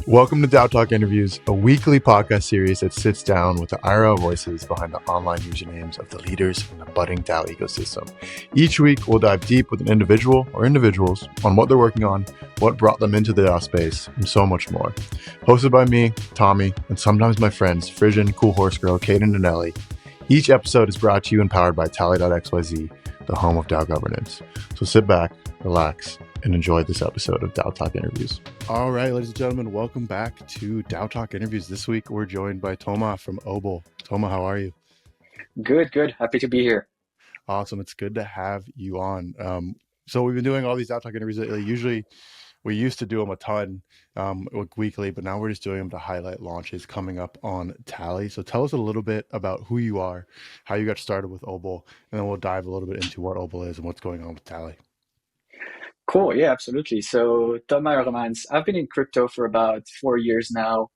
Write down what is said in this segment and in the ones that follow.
Welcome to DAO Talk Interviews, a weekly podcast series that sits down with the IRL voices behind the online usernames of the leaders in the budding DAO ecosystem. Each week, we'll dive deep with an individual or individuals on what they're working on, what brought them into the DAO space, and so much more. Hosted by me, Tommy, and sometimes my friends, Frisian, Cool Horse Girl, Caden, and Ellie. Each episode is brought to you and powered by Tally.xyz, the home of DAO Governance. So sit back, relax, and enjoy this episode of DAO Talk Interviews. All right, ladies and gentlemen, welcome back to DAO Talk Interviews. This week, we're joined by Toma from Obol. Toma, how are you? Good. Happy to be here. Awesome. It's good to have you on. So we've been doing all these DAO Talk interviews lately. Usually, we used to do them a ton weekly, but now we're just doing them to highlight launches coming up on Tally. So tell us a little bit about who you are, how you got started with Obol, and then we'll dive a little bit into what Obol is and what's going on with Tally. Cool. Yeah, absolutely. So, Toma Romance, I've been in crypto for about 4 years now.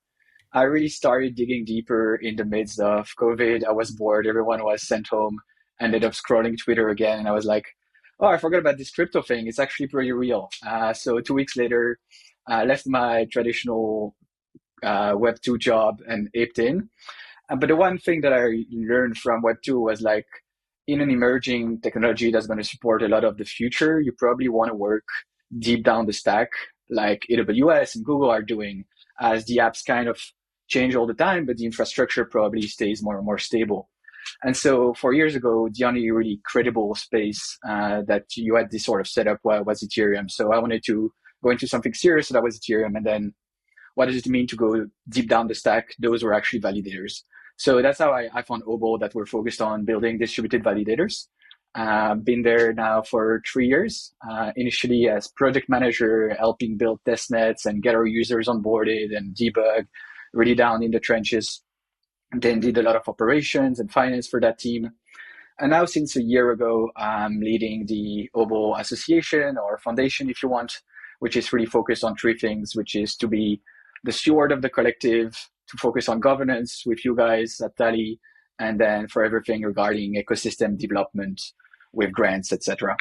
I really started digging deeper in the midst of COVID. I was bored. Everyone was sent home. Ended up scrolling Twitter again. And I was like, oh, I forgot about this crypto thing. It's actually pretty real. So 2 weeks later, I left my traditional Web2 job and aped in. But the one thing that I learned from Web2 was like, in an emerging technology that's going to support a lot of the future, you probably want to work deep down the stack, like AWS and Google are doing, as the apps kind of change all the time, but the infrastructure probably stays more and more stable. And so 4 years ago, the only really credible space that you had this sort of setup was Ethereum. So I wanted to go into something serious, so that was Ethereum. And then what does it mean to go deep down the stack? Those were actually validators. So that's how I found Obol, that we're focused on building distributed validators. Been there now for 3 years, initially as project manager, helping build test nets and get our users onboarded and debug, really down in the trenches. Then did a lot of operations and finance for that team. And now since a year ago, I'm leading the Obol Association or Foundation, if you want, which is really focused on three things, which is to be the steward of the collective, to focus on governance with you guys at Tally, and then for everything regarding ecosystem development with grants, etc.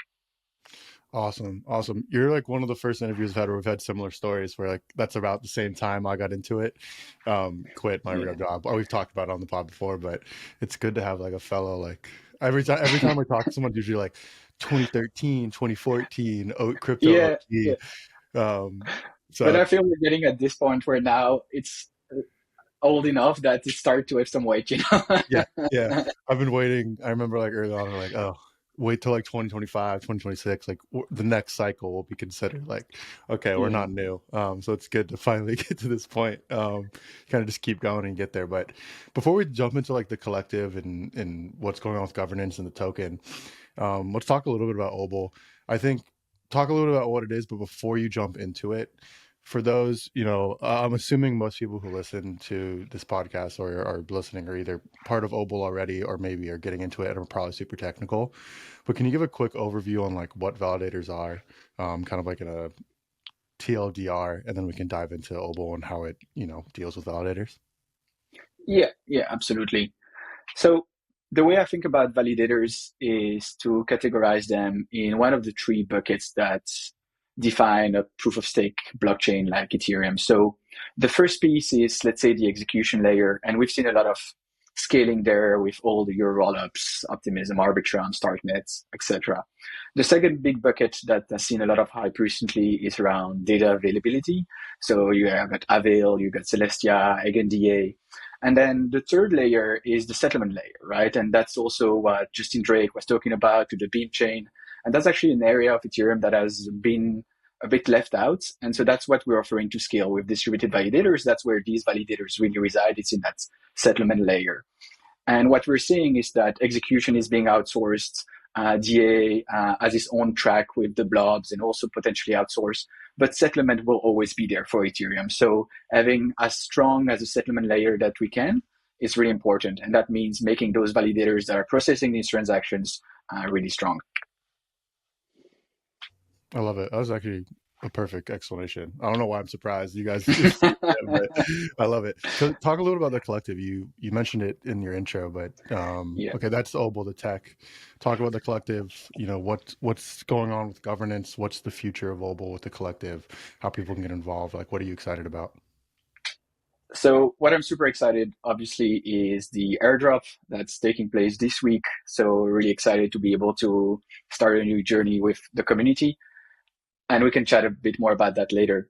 Awesome. You're like one of the first interviews I've had where we've had similar stories where like that's about the same time I got into it, quit my real job. Or we've talked about it on the pod before, but it's good to have like a fellow like every time we talk to someone, usually like 2013, 2014, crypto Yeah, OG. yeah. Um, But so I feel we're getting at this point where now it's old enough that it starts to have some weight, you yeah, know? yeah. I've been waiting. I remember like early on, like, oh, wait till like 2025, 2026, like the next cycle will be considered like, okay, we're Yeah. not new. So it's good to finally get to this point. Kind of just keep going and get there. But before we jump into like the collective and what's going on with governance and the token, let's talk a little bit about Obol. I think talk a little bit about what it is, but before you jump into it, for those, I'm assuming most people who listen to this podcast or are listening are either part of Obol already or maybe are getting into it and are probably super technical. But can you give a quick overview on like what validators are, kind of like in a TLDR, and then we can dive into Obol and how it, deals with validators? Yeah, absolutely. So the way I think about validators is to categorize them in one of the three buckets that define a proof of stake blockchain like Ethereum. So the first piece is, let's say, the execution layer. And we've seen a lot of scaling there with all the your rollups, Optimism, Arbitrum, Starknet, etc. The second big bucket that has seen a lot of hype recently is around data availability. So you have got Avail, you got Celestia, EigenDA, and then the third layer is the settlement layer, right? And that's also what Justin Drake was talking about to the Beam chain. And that's actually an area of Ethereum that has been a bit left out. And so that's what we're offering to scale with distributed validators. That's where these validators really reside. It's in that settlement layer. And what we're seeing is that execution is being outsourced. DA has its own track with the blobs and also potentially outsourced, but settlement will always be there for Ethereum. So having as strong as a settlement layer that we can is really important. And that means making those validators that are processing these transactions really strong. I love it. That was actually a perfect explanation. I don't know why I'm surprised you guys see it, but I love it. So talk a little about the collective. You mentioned it in your intro, but Yeah. okay, that's Obol the tech. Talk about the collective. What's going on with governance? What's the future of Obol with the collective? How people can get involved? Like, what are you excited about? So what I'm super excited, obviously, is the airdrop that's taking place this week. So really excited to be able to start a new journey with the community. And we can chat a bit more about that later.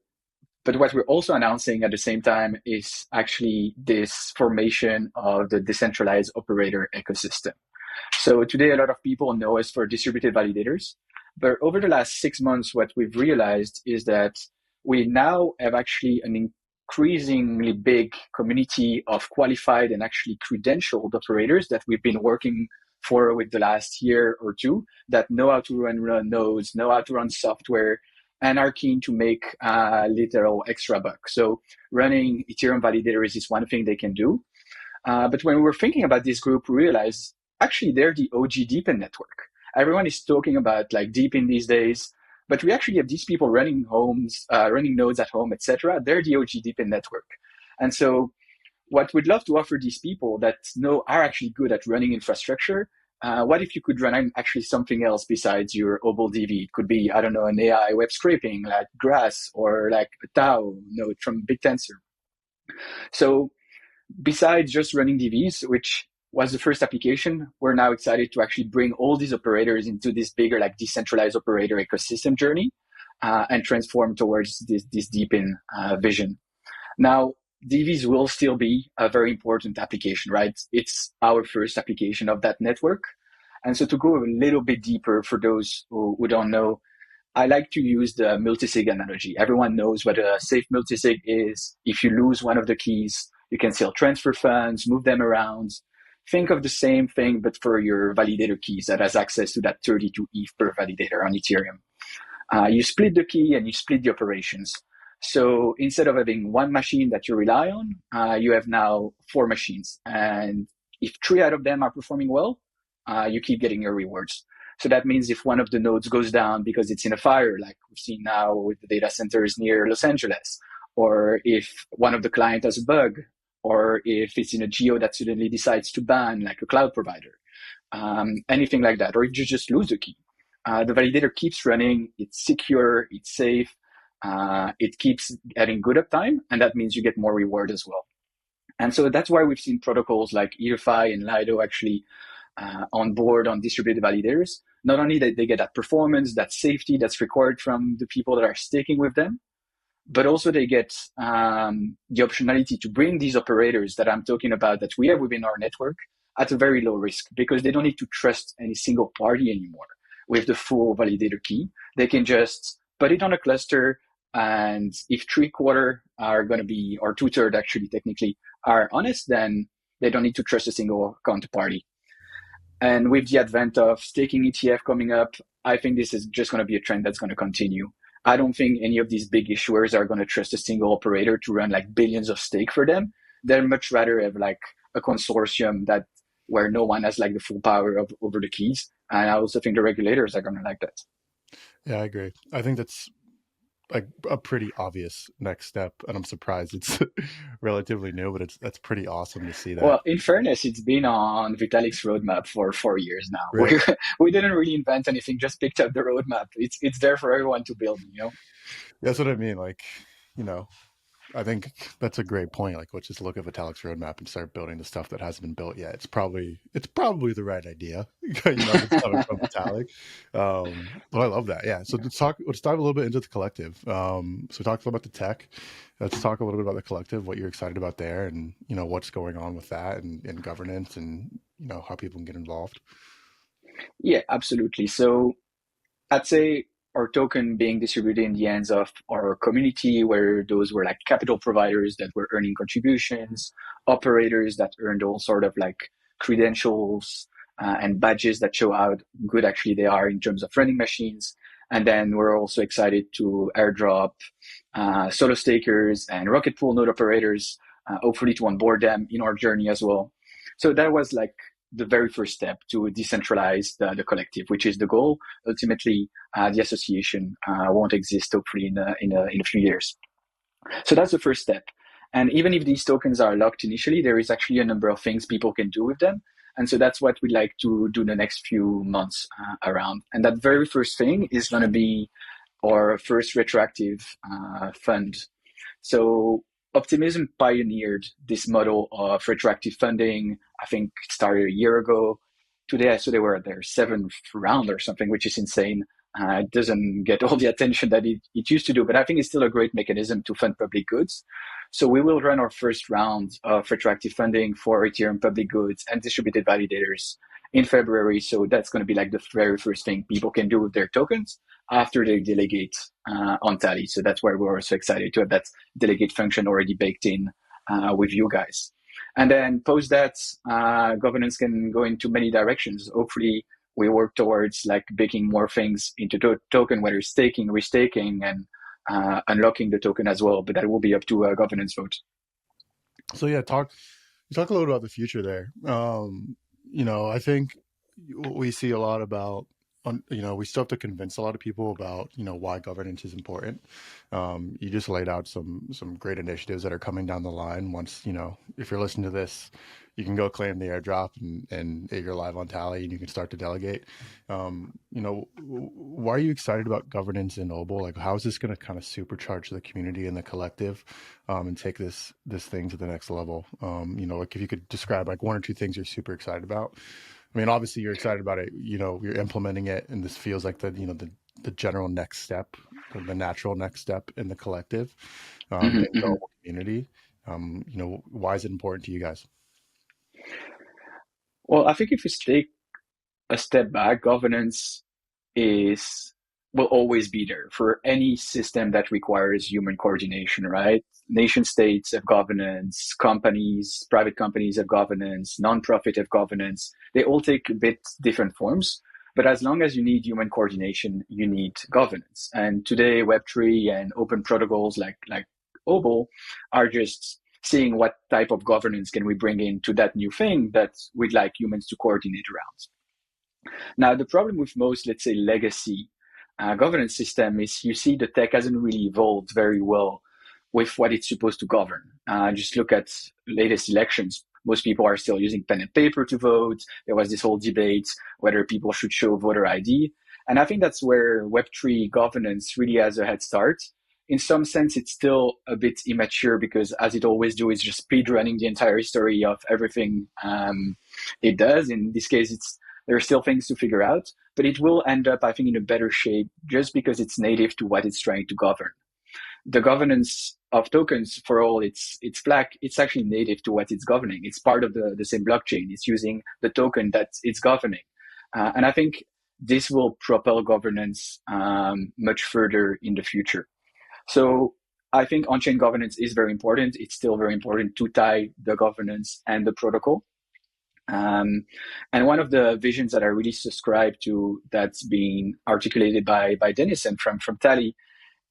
But what we're also announcing at the same time is actually this formation of the decentralized operator ecosystem. So today, a lot of people know us for distributed validators. But over the last 6 months, what we've realized is that we now have actually an increasingly big community of qualified and actually credentialed operators that we've been working for with the last year or two that know how to run nodes, know how to run software, and are keen to make a little extra buck. So running Ethereum validators is one thing they can do. But when we were thinking about this group, we realized actually they're the OG Deepin network. Everyone is talking about like Deepin these days, but we actually have these people running homes, running nodes at home, etc. They're the OG Deepin network. And so what we'd love to offer these people that know are actually good at running infrastructure, what if you could run actually something else besides your Obol DV? It could be, I don't know, an AI web scraping like Grass or like a DAO node from Big Tensor. So besides just running DVs, which was the first application, we're now excited to actually bring all these operators into this bigger, like decentralized operator ecosystem journey and transform towards this Deepin vision. Now, DVs will still be a very important application, right? It's our first application of that network. And so to go a little bit deeper for those who don't know, I like to use the multisig analogy. Everyone knows what a safe multisig is. If you lose one of the keys, you can still transfer funds, move them around. Think of the same thing, but for your validator keys that has access to that 32 ETH per validator on Ethereum. You split the key and you split the operations. So instead of having one machine that you rely on, you have now four machines. And if three out of them are performing well, you keep getting your rewards. So that means if one of the nodes goes down because it's in a fire, like we've seen now with the data centers near Los Angeles, or if one of the clients has a bug, or if it's in a geo that suddenly decides to ban, like a cloud provider, anything like that, or if you just lose the key, the validator keeps running, it's secure, it's safe, it keeps having good uptime, and that means you get more reward as well. And so that's why we've seen protocols like EtherFi and Lido actually on board on distributed validators. Not only that they get that performance, that safety that's required from the people that are staking with them, but also they get the optionality to bring these operators that I'm talking about that we have within our network at a very low risk because they don't need to trust any single party anymore with the full validator key. They can just put it on a cluster, and if 3/4 are going to be, or 2/3 actually technically, are honest, then they don't need to trust a single counterparty. And with the advent of staking ETF coming up, I think this is just going to be a trend that's going to continue. I don't think any of these big issuers are going to trust a single operator to run like billions of stake for them. They'd much rather have like a consortium that where no one has like the full power of over the keys. And I also think the regulators are going to like that. Yeah, I agree. I think that's like a pretty obvious next step, and I'm surprised it's relatively new, but that's pretty awesome to see that. Well, in fairness, it's been on Vitalik's roadmap for 4 years now. Right. We didn't really invent anything, just picked up the roadmap. It's there for everyone to build, you know? That's what I mean. Like, you know, I think that's a great point. Like, let's just look at Vitalik's roadmap and start building the stuff that hasn't been built yet. It's probably the right idea. If it's coming from Vitalik. But I love that. Yeah. So let's dive a little bit into the collective. So we talked about the tech. Let's talk a little bit about the collective, what you're excited about there, and what's going on with that, and governance, and how people can get involved. Yeah, absolutely. So I'd say our token being distributed in the hands of our community, where those were like capital providers that were earning contributions, operators that earned all sort of like credentials and badges that show how good actually they are in terms of running machines. And then we're also excited to airdrop solo stakers and rocket pool node operators, hopefully to onboard them in our journey as well. So that was like the very first step to decentralize the collective, which is the goal. Ultimately, the association won't exist hopefully in a few years. So that's the first step. And even if these tokens are locked initially, there is actually a number of things people can do with them. And so that's what we'd like to do the next few months around. And that very first thing is going to be our first retroactive fund. So Optimism pioneered this model of retroactive funding. I think it started a year ago. Today, I saw they were at their seventh round or something, which is insane. It doesn't get all the attention that it used to do, but I think it's still a great mechanism to fund public goods. So we will run our first round of retroactive funding for Ethereum public goods and distributed validators in February. So that's going to be like the very first thing people can do with their tokens after they delegate on Tally. So that's why we're also excited to have that delegate function already baked in with you guys. And then post that, governance can go into many directions. Hopefully, we work towards like baking more things into token, whether staking, restaking, and unlocking the token as well. But that will be up to a governance vote. So yeah, talk a little about the future there. I think we see a lot about, we still have to convince a lot of people about, why governance is important. You just laid out some great initiatives that are coming down the line. Once, if you're listening to this, you can go claim the airdrop and you're live on Tally and you can start to delegate. Why are you excited about governance in Obol? Like, how is this going to kind of supercharge the community and the collective, and take this thing to the next level? Like if you could describe like one or two things you're super excited about. I mean, obviously you're excited about it, you're implementing it, and this feels like the general next step, the natural next step in the collective, in the Obol community. Why is it important to you guys? Well, I think if we take a step back, governance is will always be there for any system that requires human coordination, right? Nation states have governance, companies, private companies have governance, nonprofit have governance. They all take a bit different forms. But as long as you need human coordination, you need governance. And today, Web3 and open protocols like Obol are just seeing what type of governance can we bring into that new thing that we'd like humans to coordinate around. Now, the problem with most, let's say, legacy governance system is you see the tech hasn't really evolved very well with what it's supposed to govern. Just look at latest elections. Most people are still using pen and paper to vote. There was this whole debate whether people should show voter ID. And I think that's where Web3 governance really has a head start. In some sense, it's still a bit immature because, as it always do, it's just speed running the entire history of everything it does. In this case, there are still things to figure out, but it will end up, I think, in a better shape just because it's native to what it's trying to govern. The governance of tokens, for all it's black, it's actually native to what it's governing. It's part of the same blockchain. It's using the token that it's governing. And I think this will propel governance much further in the future. So I think on-chain governance is very important. It's still very important to tie the governance and the protocol. And one of the visions that I really subscribe to that's being articulated by Dennis and from Tally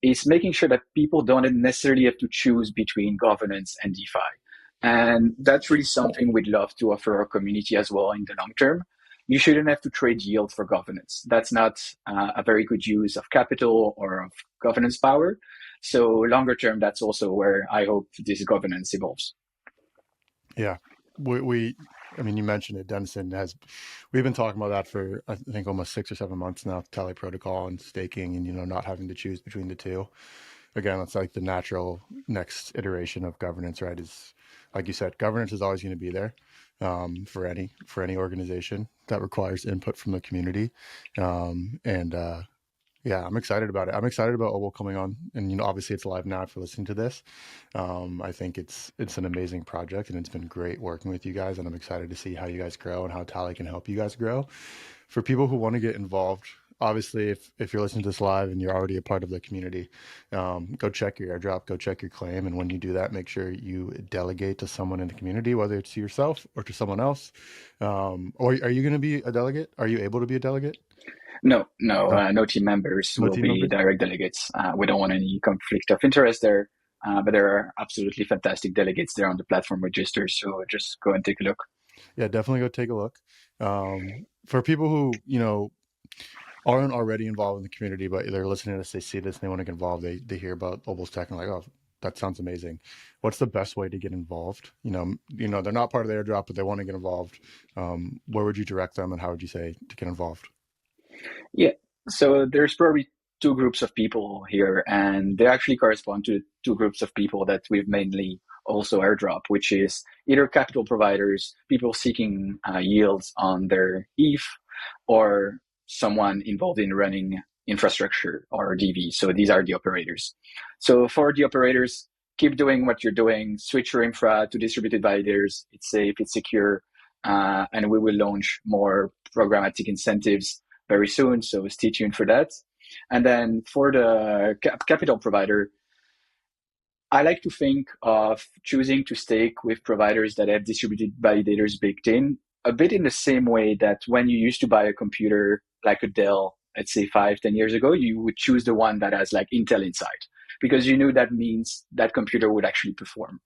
is making sure that people don't necessarily have to choose between governance and DeFi. And that's really something we'd love to offer our community as well in the long term. You shouldn't have to trade yield for governance. That's not a very good use of capital or of governance power. So longer term, that's also where I hope this governance evolves. Yeah, I mean, you mentioned it. We've been talking about that for, I think, almost 6 or 7 months now, Tally protocol and staking and, not having to choose between the two. Again, it's like the natural next iteration of governance, right? Is, like you said, governance is always going to be there, for any organization that requires input from the community. And yeah, I'm excited about it. I'm excited about Obol coming on, and obviously it's live now if you're listening to this. I think it's an amazing project, and it's been great working with you guys, and I'm excited to see how you guys grow and how Tally can help you guys grow. For people who want to get involved, obviously, if you're listening to this live and you're already a part of the community, go check your airdrop, go check your claim, and when you do that, make sure you delegate to someone in the community, whether it's to yourself or to someone else. Or are you going to be a delegate? Are you able to be a delegate? No, no team members will team be members? direct delegates. We don't want any conflict of interest there, but there are absolutely fantastic delegates there on the platform register. So just go and take a look. Yeah, definitely go take a look. For people who, aren't already involved in the community, but they're listening to this, they see this, and they want to get involved. They hear about Obol's tech and like, oh, that sounds amazing. What's the best way to get involved? They're not part of the airdrop, but they want to get involved. Where would you direct them, and how would you say to get involved? Yeah. So there's probably two groups of people here, and they actually correspond to two groups of people that we've mainly also airdrop, which is either capital providers, people seeking yields on their ETH, or someone involved in running infrastructure or DV. So these are the operators. So for the operators, keep doing what you're doing, switch your infra to distributed validators. It's safe, it's secure, and we will launch more programmatic incentives very soon. So stay tuned for that. And then for the capital provider, I like to think of choosing to stake with providers that have distributed validators baked in, a bit in the same way that when you used to buy a computer like a Dell, let's say 5, 10 years ago, you would choose the one that has like Intel inside because you knew that means that computer would actually perform.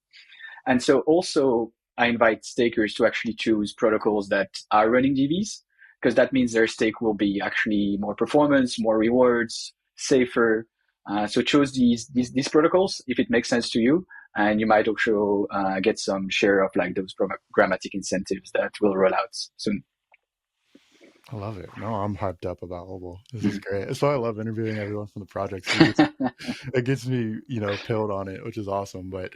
And so also I invite stakers to actually choose protocols that are running DVs, because that means their stake will be actually more performance, more rewards, safer. So choose these protocols if it makes sense to you, and you might also get some share of like those programmatic incentives that will roll out soon. I love it. No, I'm hyped up about Obol. This is great. That's why I love interviewing everyone from the project. It gets me, pilled on it, which is awesome. But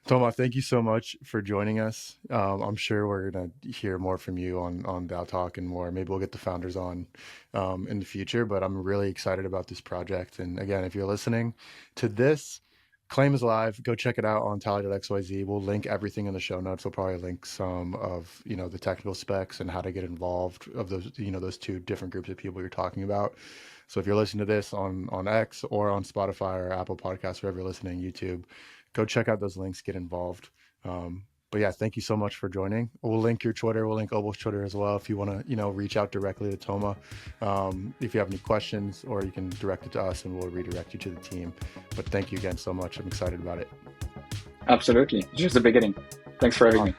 Toma, thank you so much for joining us. I'm sure we're going to hear more from you on DAO Talk and more. Maybe we'll get the founders on in the future, but I'm really excited about this project. And again, if you're listening to this, Claim is live. Go check it out on tally.xyz. We'll link everything in the show notes. We'll probably link some of, the technical specs and how to get involved of those, those two different groups of people you're talking about. So if you're listening to this on X or on Spotify or Apple Podcasts, wherever you're listening, YouTube, go check out those links, get involved. But yeah, thank you so much for joining. We'll link your Twitter. We'll link Obol's Twitter as well if you want to, reach out directly to Toma. If you have any questions, or you can direct it to us and we'll redirect you to the team. But thank you again so much. I'm excited about it. Absolutely. Just the beginning. Thanks for having me.